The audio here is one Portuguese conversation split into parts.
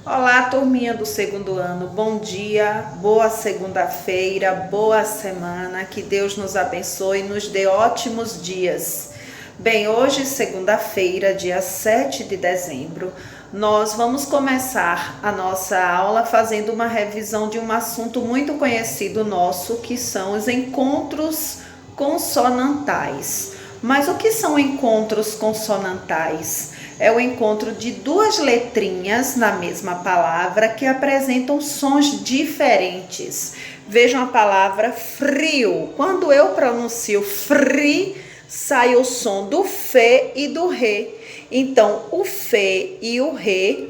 Olá, turminha do segundo ano, bom dia, boa segunda-feira, boa semana, que Deus nos abençoe e nos dê ótimos dias. Bem, hoje, segunda-feira, dia 7 de dezembro, nós vamos começar a nossa aula fazendo uma revisão de um assunto muito conhecido nosso, que são os encontros consonantais. Mas o que são encontros consonantais? É o encontro de duas letrinhas na mesma palavra que apresentam sons diferentes. Vejam a palavra frio. Quando eu pronuncio fri, sai o som do fê e do rê. Então, o fê e o rê,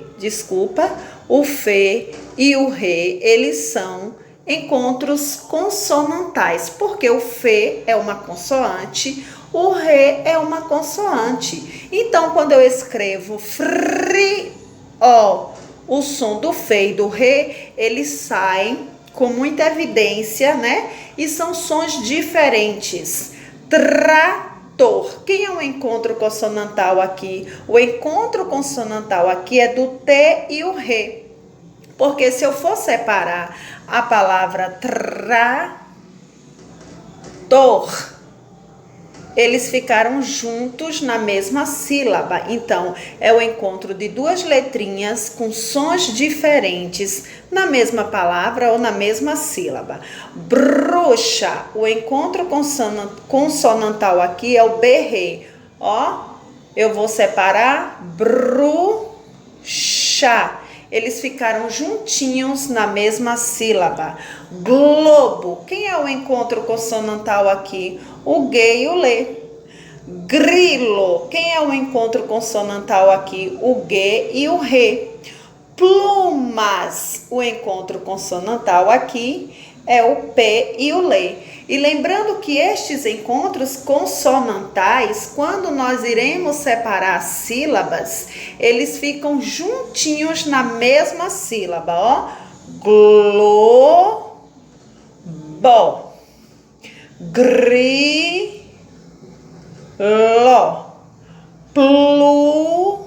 o fê e o rê, eles são encontros consonantais, porque o fê é uma consoante, o rê é uma consoante. Então, quando eu escrevo fri, o som do fê e do rê, eles saem com muita evidência, né? E são sons diferentes. Trator. Quem é o encontro consonantal aqui? O encontro consonantal aqui é do T e o rê. Porque se eu for separar a palavra trator, eles ficaram juntos na mesma sílaba. Então, é o encontro de duas letrinhas com sons diferentes na mesma palavra ou na mesma sílaba. Bruxa, o encontro consonantal aqui é o berrê. Eu vou separar bruxa. Eles ficaram juntinhos na mesma sílaba. Globo. Quem é o encontro consonantal aqui? O G e o Lê. Grilo. Quem é o encontro consonantal aqui? O G e o Rê. Plumas. O encontro consonantal aqui é o P e o Lê. E lembrando que estes encontros consonantais, quando nós iremos separar as sílabas, eles ficam juntinhos na mesma sílaba, Globo, grilo, plumas.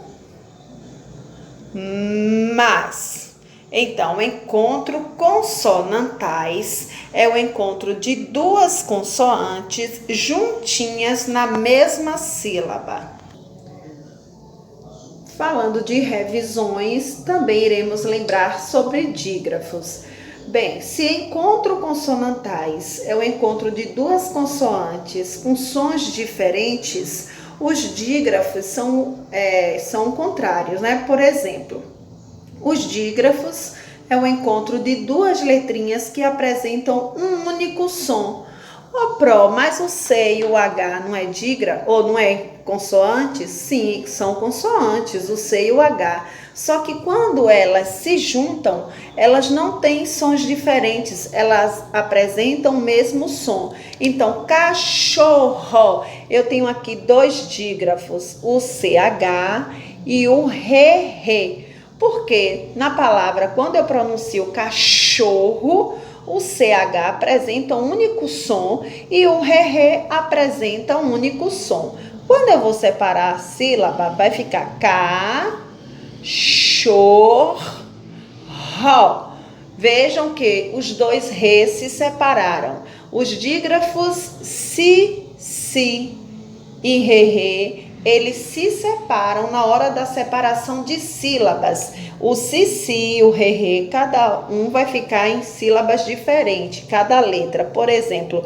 Então, encontro consonantais é o encontro de duas consoantes juntinhas na mesma sílaba. Falando de revisões, também iremos lembrar sobre dígrafos. Bem, se encontro consonantais é o encontro de duas consoantes com sons diferentes, os dígrafos são contrários, né? Por exemplo, os dígrafos é o encontro de duas letrinhas que apresentam um único som. Mas o C e o H não é dígrafo ou não é consoante? Sim, são consoantes, o C e o H. Só que quando elas se juntam, elas não têm sons diferentes, elas apresentam o mesmo som. Então, cachorro, eu tenho aqui dois dígrafos, o CH e o RE. Porque na palavra, quando eu pronuncio cachorro, o CH apresenta um único som e o RE apresenta um único som. Quando eu vou separar a sílaba, vai ficar cachorro. Vejam que os dois Rê se separaram. Os dígrafos si e re, eles se separam na hora da separação de sílabas. O si e o re, cada um vai ficar em sílabas diferentes, cada letra. Por exemplo,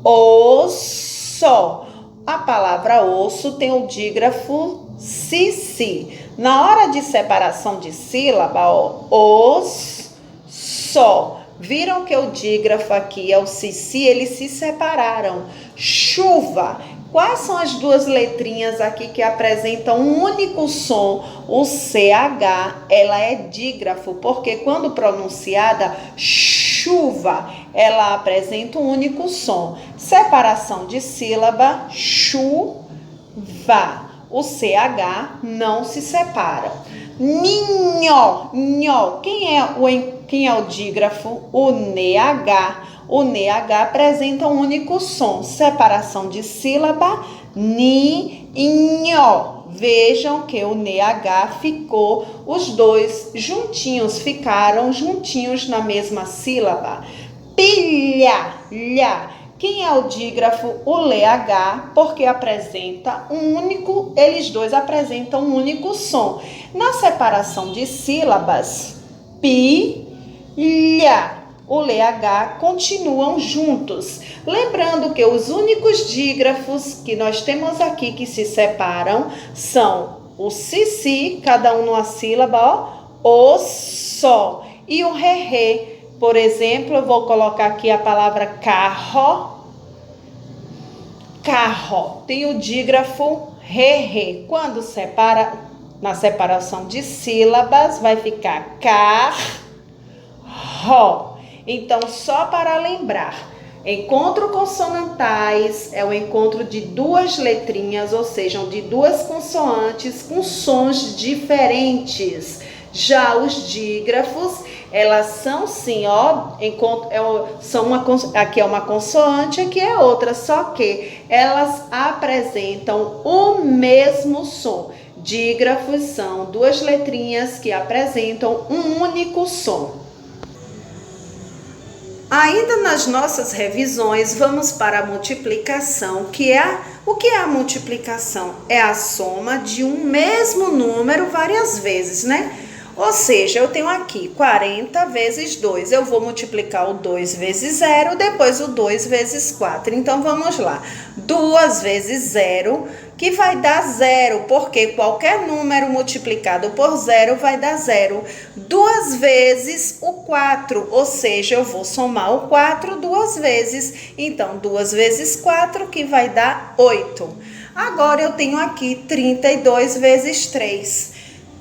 osso. A palavra osso tem o dígrafo si. Na hora de separação de sílaba, osso. Viram que o dígrafo aqui é o si, eles se separaram. Chuva. Quais são as duas letrinhas aqui que apresentam um único som? O CH, ela é dígrafo, porque quando pronunciada, chuva, ela apresenta um único som. Separação de sílaba, chuva. O CH não se separa. Ninho. Quem é o dígrafo? O NH. O NH apresenta um único som. Separação de sílaba, ninho. vejam que o NH ficou, os dois juntinhos, ficaram juntinhos na mesma sílaba. Pilha, lha. Quem é o dígrafo? O LH, porque apresenta um único, eles dois apresentam um único som. Na separação de sílabas, pi, lha, o LH continuam juntos. Lembrando que os únicos dígrafos que nós temos aqui que se separam são o si, cada um numa sílaba, ó, o, só, e o re. Por exemplo, eu vou colocar aqui a palavra carro. Carro tem o dígrafo re. Quando separa, na separação de sílabas, vai ficar carro. Então, só para lembrar, encontro consonantais é o encontro de duas letrinhas, ou seja, de duas consoantes com sons diferentes. Já os dígrafos, elas são sim, ó, aqui é uma consoante, aqui é outra, só que elas apresentam o mesmo som. Dígrafos são duas letrinhas que apresentam um único som. Ainda nas nossas revisões, vamos para a multiplicação, o que é a multiplicação? É a soma de um mesmo número várias vezes, né? Ou seja, eu tenho aqui 40 vezes 2. Eu vou multiplicar o 2 vezes 0, depois o 2 vezes 4. Então, vamos lá. 2 vezes 0, que vai dar 0, porque qualquer número multiplicado por 0 vai dar 0. 2 vezes o 4, ou seja, eu vou somar o 4 duas vezes. Então, 2 vezes 4, que vai dar 8. Agora, eu tenho aqui 32 vezes 3.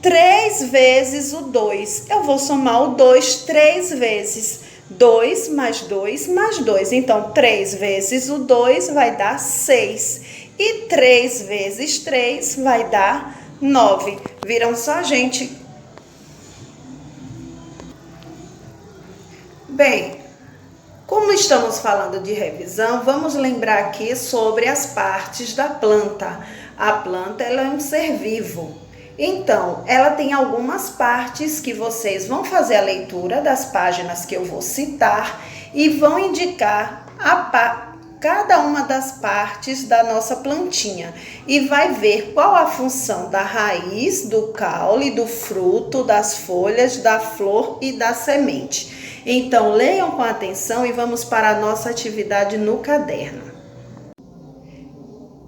3 vezes o 2. Eu vou somar o 2 3 vezes. 2 mais 2 mais 2. Então, 3 vezes o 2 vai dar 6. E 3 vezes 3 vai dar 9. Viram só, gente? Bem, como estamos falando de revisão, vamos lembrar aqui sobre as partes da planta. A planta, ela é um ser vivo. Então, ela tem algumas partes que vocês vão fazer a leitura das páginas que eu vou citar e vão indicar cada uma das partes da nossa plantinha. E vai ver qual a função da raiz, do caule, do fruto, das folhas, da flor e da semente. Então, leiam com atenção e vamos para a nossa atividade no caderno.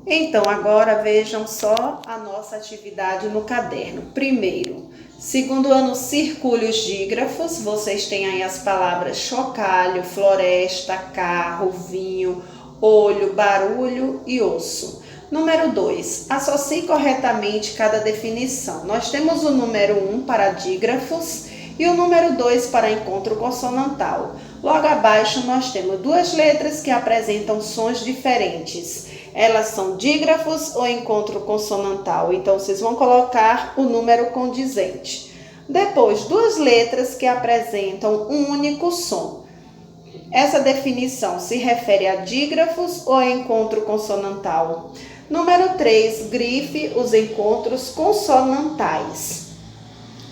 Então, agora vejam só a nossa atividade no caderno. Primeiro, segundo ano, circule os dígrafos. Vocês têm aí as palavras chocalho, floresta, carro, vinho, olho, barulho e osso. Número 2, associe corretamente cada definição. Nós temos o número 1 para dígrafos e o número 2 para encontro consonantal. Logo abaixo nós temos duas letras que apresentam sons diferentes. Elas são dígrafos ou encontro consonantal. Então, vocês vão colocar o número condizente. Depois, duas letras que apresentam um único som. Essa definição se refere a dígrafos ou a encontro consonantal. Número 3, grife os encontros consonantais.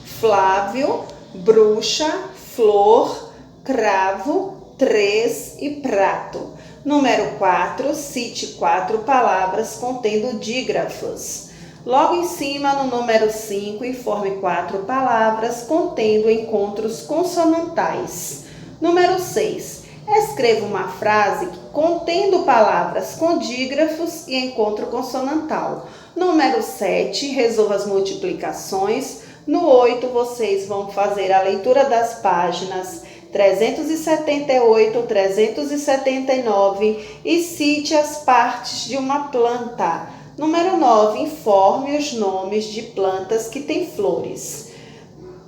Flávio, bruxa, flor, cravo, 3 e prato. Número 4, cite 4 palavras contendo dígrafos. Logo em cima, no número 5, informe 4 palavras contendo encontros consonantais. Número 6, escreva uma frase contendo palavras com dígrafos e encontro consonantal. Número 7, resolva as multiplicações. No 8, vocês vão fazer a leitura das páginas 378, 379 e cite as partes de uma planta. Número 9, informe os nomes de plantas que têm flores.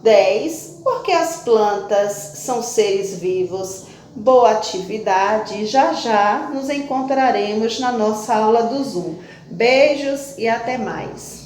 10, porque as plantas são seres vivos. Boa atividade, já nos encontraremos na nossa aula do Zoom. Beijos e até mais!